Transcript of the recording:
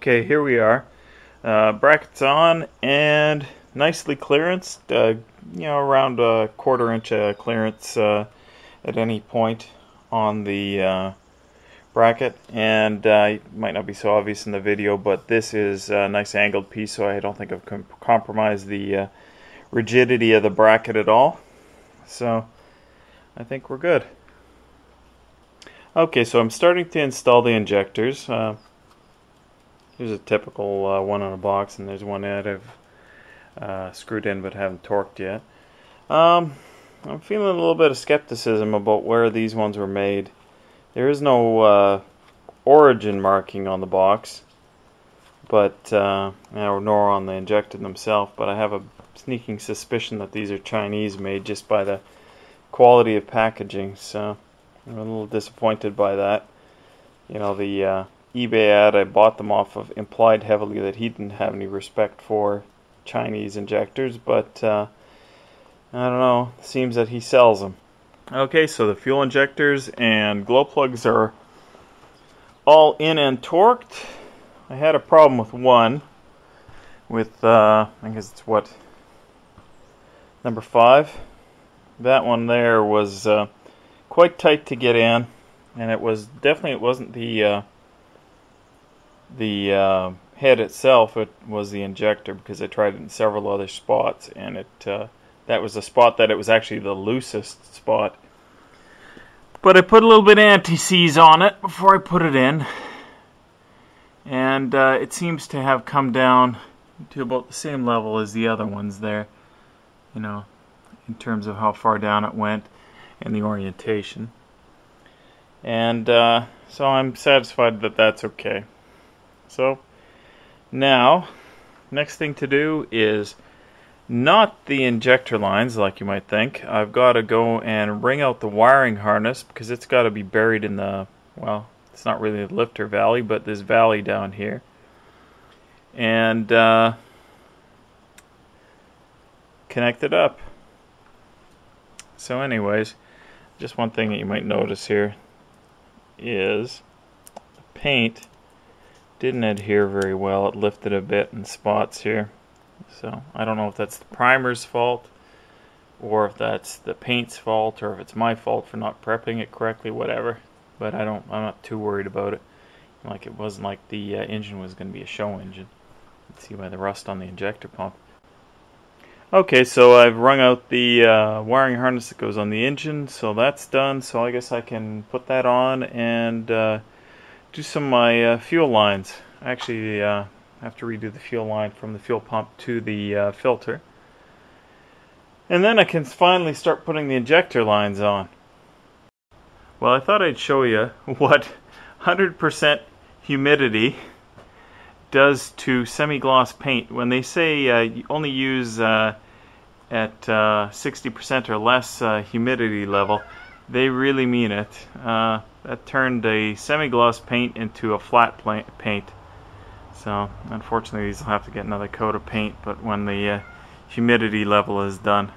Okay, here we are. Brackets on and nicely clearanced. Around a 1/4 inch clearance at any point on the bracket. And it might not be so obvious in the video, but this is a nice angled piece, so I don't think I've compromised the rigidity of the bracket at all. So I think we're good. Okay, so I'm starting to install the injectors. Here's a typical one on a box, and there's one that I've screwed in but haven't torqued yet. I'm feeling a little bit of skepticism about where these ones were made. There is no origin marking on the box, but nor on the injector themselves, but I have a sneaking suspicion that these are Chinese made just by the quality of packaging, so I'm a little disappointed by that. You know, the eBay ad I bought them off of implied heavily that he didn't have any respect for Chinese injectors, but I don't know, it seems that he sells them. Okay, so the fuel injectors and glow plugs are all in and torqued. I had a problem with one, with I guess it's what, number 5. That one there was quite tight to get in, and it wasn't the head itself, it was the injector, because I tried it in several other spots, and that was the spot that it was actually the loosest spot. But I put a little bit of anti-seize on it before I put it in, and it seems to have come down to about the same level as the other ones there, you know, in terms of how far down it went and the orientation. And so I'm satisfied that that's okay. So now, next thing to do is not the injector lines like you might think. I've got to go and wring out the wiring harness, because it's got to be buried in the, well, it's not really the lifter valley, but this valley down here. And connect it up. So anyways, just one thing that you might notice here is the paint didn't adhere very well. It lifted a bit in spots here. So I don't know if that's the primer's fault, or if that's the paint's fault, or if it's my fault for not prepping it correctly, whatever. But I'm not too worried about it. Like, it wasn't like the engine was going to be a show engine. You can see by the rust on the injector pump. Okay, so I've wrung out the wiring harness that goes on the engine, so that's done. So I guess I can put that on and do some of my fuel lines. Actually, I have to redo the fuel line from the fuel pump to the filter. And then I can finally start putting the injector lines on. Well, I thought I'd show you what 100% humidity does to semi-gloss paint. When they say you only use at 60% or less humidity level, they really mean it. That turned a semi-gloss paint into a flat paint. So unfortunately these will have to get another coat of paint, but when the humidity level is done.